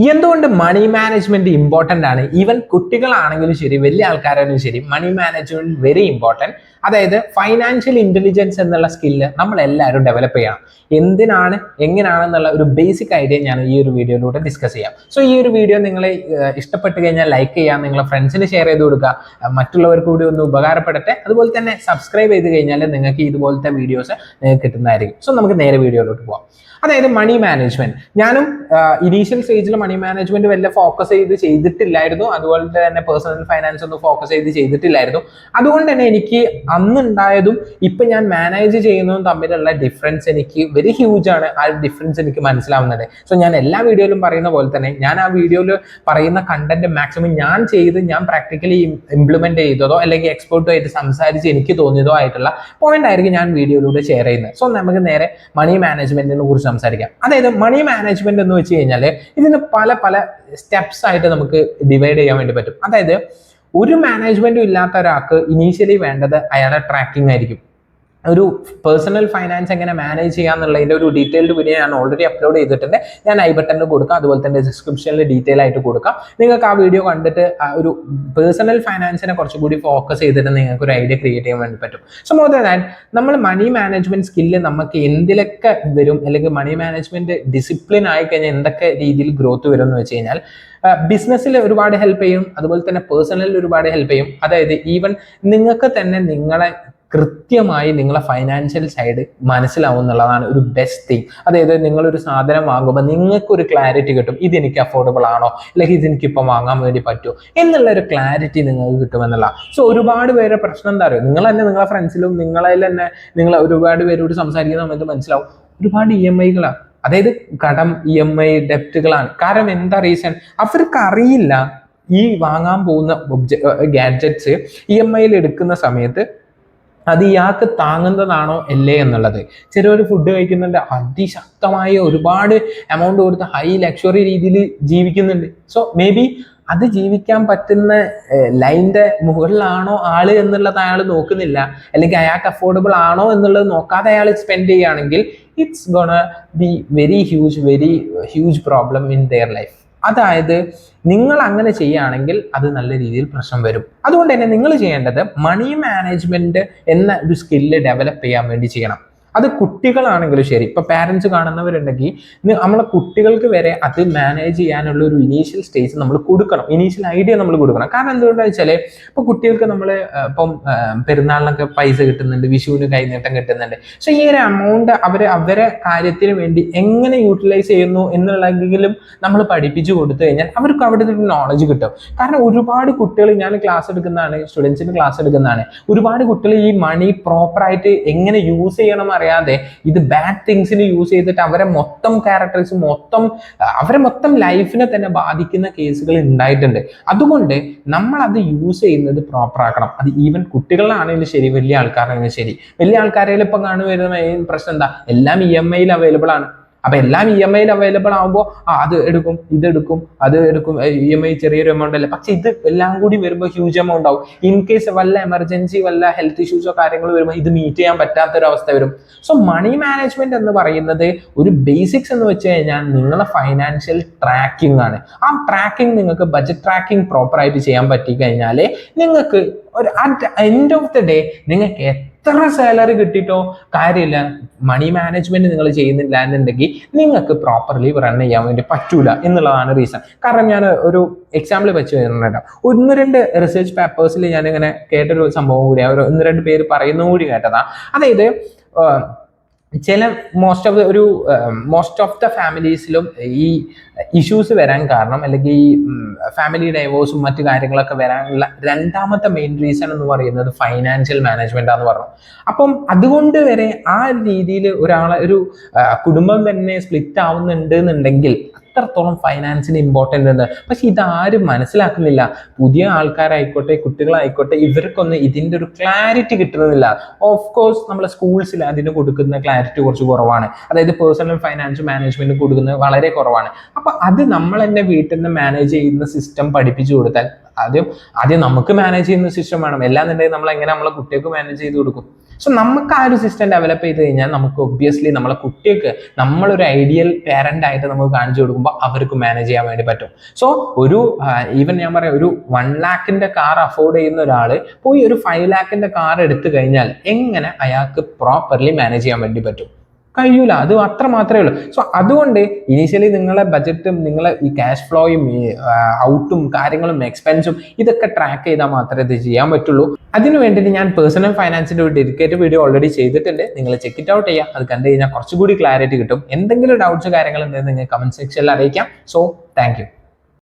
എന്തുകൊണ്ട് മണി management important ആണ്? Even കുട്ടികളാണെങ്കിലും ശരി, വലിയ ആൾക്കാരാണെങ്കിലും ശരി, മണി മാനേജ്മെന്റ് വെരി ഇമ്പോർട്ടൻറ്റ്. അതായത് ഫൈനാൻഷ്യൽ ഇന്റലിജൻസ് എന്നുള്ള സ്കില്ല് നമ്മൾ എല്ലാവരും ഡെവലപ്പ് ചെയ്യണം. എന്തിനാണ്, എങ്ങനെയാണെന്നുള്ള ഒരു ബേസിക് ഐഡിയ ഞാൻ ഈ ഒരു വീഡിയോയിലൂടെ ഡിസ്കസ് ചെയ്യാം. സോ ഈ ഒരു വീഡിയോ നിങ്ങളെ ഇഷ്ടപ്പെട്ട് കഴിഞ്ഞാൽ ലൈക്ക് ചെയ്യാം, നിങ്ങളെ ഫ്രണ്ട്സിന് ഷെയർ ചെയ്ത് കൊടുക്കുക, മറ്റുള്ളവർക്ക് കൂടി ഒന്ന് ഉപകാരപ്പെടട്ടെ. അതുപോലെ തന്നെ സബ്സ്ക്രൈബ് ചെയ്ത് കഴിഞ്ഞാൽ നിങ്ങൾക്ക് ഇതുപോലത്തെ വീഡിയോസ് നിങ്ങൾക്ക് കിട്ടുന്നതായിരിക്കും. സോ നമുക്ക് നേരെ വീഡിയോയിലോട്ട് പോകാം. അതായത് മണി മാനേജ്മെന്റ്, ഞാനും ഇനീഷ്യൽ സ്റ്റേജിൽ മണി മാനേജ്മെന്റ് വല്ല ഫോക്കസ് ചെയ്തിട്ടില്ലായിരുന്നു. അതുപോലെ തന്നെ പേഴ്സണൽ ഫൈനാൻസ് ഒന്നും ഫോക്കസ് ചെയ്തിട്ടില്ലായിരുന്നു. അതുകൊണ്ട് തന്നെ എനിക്ക് അന്നുണ്ടായതും ഇപ്പൊ ഞാൻ മാനേജ് ചെയ്യുന്നതും തമ്മിലുള്ള ഡിഫറൻസ് എനിക്ക് വെരി ഹ്യൂജ് ആണ്. ആ ഡിഫറൻസ് എനിക്ക് മനസ്സിലാവുന്നത്. സോ ഞാൻ എല്ലാ വീഡിയോയിലും പറയുന്ന പോലെ തന്നെ ഞാൻ ആ വീഡിയോയിൽ പറയുന്ന കണ്ടന്റ് മാക്സിമം ഞാൻ പ്രാക്ടിക്കലി ഇംപ്ലിമെന്റ് ചെയ്തതോ അല്ലെങ്കിൽ എക്സ്പേർട്ടോ ആയിട്ട് സംസാരിച്ച് എനിക്ക് തോന്നിയതോ ആയിട്ടുള്ള പോയിന്റ് ആയിരിക്കും ഞാൻ വീഡിയോയിലൂടെ ഷെയർ ചെയ്യുന്നത്. സോ നമുക്ക് നേരെ മണി മാനേജ്മെന്റിനെ കുറിച്ച് സംസാരിക്കാം. അതായത് മണി മാനേജ്മെന്റ് എന്ന് വെച്ച് കഴിഞ്ഞാൽ ഇതിന് പല സ്റ്റെപ്സ് ആയിട്ട് നമുക്ക് ഡിവൈഡ് ചെയ്യാൻ വേണ്ടി പറ്റും. അതായത് ഒരു മാനേജ്മെന്റും ഇല്ലാത്ത ഒരാൾക്ക് ഇനീഷ്യലി വേണ്ടത് അയാളുടെ ട്രാക്കിംഗ് ആയിരിക്കും. ഒരു പേഴ്സണൽ ഫൈനാൻസ് എങ്ങനെ മാനേജ് ചെയ്യാന്നുള്ളതിന്റെ ഒരു ഡീറ്റെയിൽഡ് വീഡിയോ ഞാൻ ഓൾറെഡി അപ്ലോഡ് ചെയ്തിട്ടുണ്ട്. ഞാൻ ഐ ബട്ടണിൽ കൊടുക്കാം, അതുപോലെ തന്നെ ഡിസ്ക്രിപ്ഷനിൽ ഡീറ്റെയിൽ ആയിട്ട് കൊടുക്കാം. നിങ്ങൾക്ക് ആ വീഡിയോ കണ്ടിട്ട് ഒരു പേഴ്സണൽ ഫൈനാൻസിനെ കുറച്ചുകൂടി ഫോക്കസ് ചെയ്തിട്ട് നിങ്ങൾക്ക് ഒരു ഐഡിയ ക്രിയേറ്റ് ചെയ്യാൻ വേണ്ടി പറ്റും. സോ മോർ ദാൻ നമ്മൾ മണി മാനേജ്മെന്റ് സ്കില്ല് നമുക്ക് എന്തിലൊക്കെ വരും, അല്ലെങ്കിൽ മണി മാനേജ്മെന്റ് ഡിസിപ്ലിൻ ആയി കഴിഞ്ഞാൽ എന്തൊക്കെ രീതിയിൽ ഗ്രോത്ത് വരും എന്ന് വെച്ച് കഴിഞ്ഞാൽ ബിസിനസ്സിൽ ഒരുപാട് ഹെൽപ്പ് ചെയ്യും, അതുപോലെ തന്നെ പേഴ്സണലിൽ ഒരുപാട് ഹെൽപ്പ് ചെയ്യും. അതായത് ഈവൻ നിങ്ങൾക്ക് തന്നെ നിങ്ങളെ കൃത്യമായി നിങ്ങളെ ഫൈനാൻഷ്യൽ സൈഡ് മനസ്സിലാവും എന്നുള്ളതാണ് ഒരു ബെസ്റ്റ് തിങ്. അതായത് നിങ്ങളൊരു സാധനം വാങ്ങുമ്പോൾ നിങ്ങൾക്കൊരു ക്ലാരിറ്റി കിട്ടും, ഇതെനിക്ക് അഫോർഡബിൾ ആണോ, അല്ലെങ്കിൽ ഇതെനിക്കിപ്പോൾ വാങ്ങാൻ വേണ്ടി പറ്റുമോ എന്നുള്ള ഒരു ക്ലാരിറ്റി നിങ്ങൾക്ക് കിട്ടുമെന്നുള്ള. സോ ഒരുപാട് പേരുടെ പ്രശ്നം എന്താ പറയുക, നിങ്ങൾ തന്നെ നിങ്ങളെ ഫ്രണ്ട്സിലും നിങ്ങൾ ഒരുപാട് പേരോട് സംസാരിക്കുന്ന സമയത്ത് മനസ്സിലാവും ഒരുപാട് EMI-കളാണ്. അതായത് കടം, EMI, ഡെപ്റ്റുകളാണ്. കാരണം എന്താ റീസൺ, അവർക്ക് അറിയില്ല ഈ വാങ്ങാൻ പോകുന്ന ഗാഡ്ജറ്റ്സ് EMI-യിൽ എടുക്കുന്ന സമയത്ത് അത് ഇയാൾക്ക് താങ്ങുന്നതാണോ അല്ലേ എന്നുള്ളത്. ചിലവർ ഫുഡ് കഴിക്കുന്നുണ്ട്, അതിശക്തമായ ഒരുപാട് എമൗണ്ട് കൊടുത്ത് ഹൈ ലക്ഷറി രീതിയിൽ ജീവിക്കുന്നുണ്ട്. സോ മേ ബി അത് ജീവിക്കാൻ പറ്റുന്ന ലൈൻ്റെ മുകളിലാണോ ആള് എന്നുള്ളത് അയാൾ നോക്കുന്നില്ല, അല്ലെങ്കിൽ അയാൾക്ക് അഫോർഡബിൾ ആണോ എന്നുള്ളത് നോക്കാതെ അയാൾ സ്പെൻഡ് ചെയ്യുകയാണെങ്കിൽ it's gonna be very huge problem in their life. അതായത് നിങ്ങൾ അങ്ങനെ ചെയ്യുകയാണെങ്കിൽ അത് നല്ല രീതിയിൽ പ്രശ്നം വരും. അതുകൊണ്ട് തന്നെ നിങ്ങൾ ചെയ്യേണ്ടത് മണി മാനേജ്മെന്റ് എന്ന ഒരു സ്കില്ല് ഡെവലപ്പ് ചെയ്യാൻ വേണ്ടി ചെയ്യണം. അത് കുട്ടികളാണെങ്കിലും ശരി, ഇപ്പൊ പാരന്റ്സ് കാണുന്നവരുണ്ടെങ്കിൽ നമ്മളെ കുട്ടികൾക്ക് വരെ അത് മാനേജ് ചെയ്യാനുള്ള ഒരു ഇനീഷ്യൽ സ്റ്റേജ് നമ്മൾ കൊടുക്കണം, ഇനീഷ്യൽ ഐഡിയ നമ്മൾ കൊടുക്കണം. കാരണം എന്തുകൊണ്ടാണെന്ന് വെച്ചാൽ ഇപ്പൊ കുട്ടികൾക്ക് നമ്മൾ ഇപ്പം പെരുന്നാളിനൊക്കെ പൈസ കിട്ടുന്നുണ്ട്, വിഷുവിന് കൈനീട്ടം കിട്ടുന്നുണ്ട്. സോ ഈ ഒരു എമൗണ്ട് അവരെ കാര്യത്തിന് വേണ്ടി എങ്ങനെ യൂട്ടിലൈസ് ചെയ്യുന്നു എന്നുള്ളതെങ്കിലും നമ്മൾ പഠിപ്പിച്ചു കൊടുത്തു കഴിഞ്ഞാൽ അവർക്ക് അവിടെ നിന്ന് നോളജ് കിട്ടും. കാരണം ഒരുപാട് കുട്ടികൾ, ഞാൻ ക്ലാസ് എടുക്കുന്നതാണ്, സ്റ്റുഡൻസിന് ക്ലാസ് എടുക്കുന്നതാണ്, ഒരുപാട് കുട്ടികൾ ഈ മണി പ്രോപ്പറായിട്ട് എങ്ങനെ യൂസ് ചെയ്യണം അറിയാതെ ഇത് ബാഡ് തിങ്സിന് യൂസ് ചെയ്തിട്ട് അവരെ മൊത്തം ലൈഫിനെ തന്നെ ബാധിക്കുന്ന കേസുകൾ ഉണ്ടായിട്ടുണ്ട്. അതുകൊണ്ട് നമ്മൾ അത് യൂസ് ചെയ്യുന്നത് പ്രോപ്പർ ആക്കണം. അത് ഈവൻ കുട്ടികളാണെങ്കിലും ശരി, വലിയ ആൾക്കാരാണെങ്കിലും ശരി. വലിയ ആൾക്കാരിൽ ഇപ്പം കാണുവരുന്ന മെയിൻ പ്രശ്നം എന്താ, എല്ലാം EMI-യിൽ അവൈലബിൾ ആണ്. അപ്പൊ എല്ലാം EMI-യിൽ അവൈലബിൾ ആകുമ്പോൾ അത് എടുക്കും, ഇതെടുക്കും, അത് എടുക്കും. EMI ചെറിയൊരു എമൗണ്ട് അല്ലേ, പക്ഷെ ഇത് എല്ലാം കൂടി വരുമ്പോൾ ഹ്യൂജ് എമൗണ്ട് ആവും. ഇൻ കേസ് വല്ല എമർജൻസി, വല്ല ഹെൽത്ത് ഇഷ്യൂസോ കാര്യങ്ങൾ വരുമ്പോൾ ഇത് മീറ്റ് ചെയ്യാൻ പറ്റാത്തൊരവസ്ഥ വരും. സോ മണി മാനേജ്മെന്റ് എന്ന് പറയുന്നത് ഒരു ബേസിക്സ് എന്ന് വെച്ച് കഴിഞ്ഞാൽ നിങ്ങളെ ഫൈനാൻഷ്യൽ ട്രാക്കിംഗ് ആണ്. ആ ട്രാക്കിംഗ് നിങ്ങൾക്ക് ബഡ്ജറ്റ് ട്രാക്കിംഗ് പ്രോപ്പർ ആയിട്ട് ചെയ്യാൻ പറ്റി കഴിഞ്ഞാൽ നിങ്ങൾക്ക് ഒരു at end of the day നിങ്ങൾക്ക് എത്ര സാലറി കിട്ടിയിട്ടോ കാര്യമില്ല, മണി മാനേജ്മെന്റ് നിങ്ങൾ ചെയ്യുന്നില്ല എന്നുണ്ടെങ്കിൽ നിങ്ങൾക്ക് പ്രോപ്പർലി റൺ ചെയ്യാൻ വേണ്ടി പറ്റൂല എന്നുള്ളതാണ് റീസൺ. കാരണം ഞാൻ ഒരു എക്സാമ്പിൾ വെച്ച് തരുന്നുണ്ട്. 1-2 റിസർച്ച് പേപ്പേഴ്സിൽ ഞാനിങ്ങനെ കേട്ടൊരു സംഭവം കൂടി, 1-2 പേര് പറയുന്നതും കൂടി കേട്ടതാ. അതായത് ചില മോസ്റ്റ് ഓഫ് ദ ഫാമിലീസിലും ഈ ഇഷ്യൂസ് വരാൻ കാരണം, അല്ലെങ്കിൽ ഈ ഫാമിലി ഡൈവോഴ്സും മറ്റു കാര്യങ്ങളൊക്കെ വരാനുള്ള രണ്ടാമത്തെ മെയിൻ റീസൺ എന്ന് പറയുന്നത് ഫൈനാൻഷ്യൽ മാനേജ്മെന്റ് ആണെന്ന് പറഞ്ഞു. അപ്പം അതുകൊണ്ട് വരെ ആ രീതിയിൽ ഒരു കുടുംബം തന്നെ സ്പ്ലിറ്റ് ആവുന്നുണ്ട് എന്നുണ്ടെങ്കിൽ എത്രത്തോളം ഫൈനാൻസിന് ഇമ്പോർട്ടൻ്റ് ഉണ്ട്. പക്ഷെ ഇതാരും മനസ്സിലാക്കുന്നില്ല. പുതിയ ആൾക്കാരായിക്കോട്ടെ, കുട്ടികളായിക്കോട്ടെ, ഇവർക്കൊന്നും ഇതിൻ്റെ ഒരു ക്ലാരിറ്റി കിട്ടുന്നില്ല. ഓഫ് കോഴ്സ് നമ്മളെ സ്കൂൾസിൽ അതിന് കൊടുക്കുന്ന ക്ലാരിറ്റി കുറച്ച് കുറവാണ്. അതായത് പേഴ്സണൽ ഫൈനാൻസ് മാനേജ്മെന്റ് കൊടുക്കുന്നത് വളരെ കുറവാണ്. അപ്പൊ അത് നമ്മൾ തന്നെ വീട്ടിൽ നിന്ന് മാനേജ് ചെയ്യുന്ന സിസ്റ്റം പഠിപ്പിച്ചു കൊടുത്താൽ, ആദ്യം നമുക്ക് മാനേജ് ചെയ്യുന്ന സിസ്റ്റം വേണം. എല്ലാന്നുണ്ടെങ്കിൽ നമ്മൾ എങ്ങനെ നമ്മളെ കുട്ടികൾക്ക് മാനേജ് ചെയ്ത് കൊടുക്കും? സോ നമുക്ക് ആ ഒരു സിസ്റ്റം ഡെവലപ്പ് ചെയ്ത് കഴിഞ്ഞാൽ നമുക്ക് ഒബ്വിയസ്ലി നമ്മളെ കുട്ടികൾക്ക് നമ്മളൊരു ഐഡിയൽ പേരന്റ് ആയിട്ട് നമുക്ക് കാണിച്ചു കൊടുക്കുമ്പോൾ അവർക്ക് മാനേജ് ചെയ്യാൻ വേണ്ടി പറ്റും. സോ ഒരു ഈവൻ ഞാൻ പറയാം, ഒരു 1 lakhന്റെ കാർ അഫോർഡ് ചെയ്യുന്ന ഒരാൾ പോയി ഒരു 5 lakhന്റെ കാർ എടുത്തു കഴിഞ്ഞാൽ എങ്ങനെ അയാൾക്ക് പ്രോപ്പർലി മാനേജ് ചെയ്യാൻ വേണ്ടി പറ്റും? കഴിയൂല. അത് അത്ര മാത്രമേ ഉള്ളൂ. സോ അതുകൊണ്ട് ഇനീഷ്യലി നിങ്ങളെ ബജറ്റും നിങ്ങളെ ഈ ക്യാഷ് ഫ്ലോയും ഈ ഔട്ടും കാര്യങ്ങളും എക്സ്പെൻസും ഇതൊക്കെ ട്രാക്ക് ചെയ്താൽ മാത്രമേ ഇത് ചെയ്യാൻ പറ്റുള്ളൂ. അതിന് വേണ്ടിയിട്ട് ഞാൻ പേഴ്സണൽ ഫൈനാൻസിന്റെ ഒരു ഡെഡിക്കേറ്റഡ് വീഡിയോ ഓൾറെഡി ചെയ്തിട്ടുണ്ട്. നിങ്ങൾ ചെക്ക് ഇറ്റ് ഔട്ട് ചെയ്യുക. അത് കണ്ടു കഴിഞ്ഞാൽ കുറച്ചുകൂടി ക്ലാരിറ്റി കിട്ടും. എന്തെങ്കിലും ഡൗട്ട്സ് കാര്യങ്ങൾ ഉണ്ടെങ്കിൽ നിങ്ങൾ കമന്റ് സെക്ഷനിൽ അറിയിക്കാം. So thank you.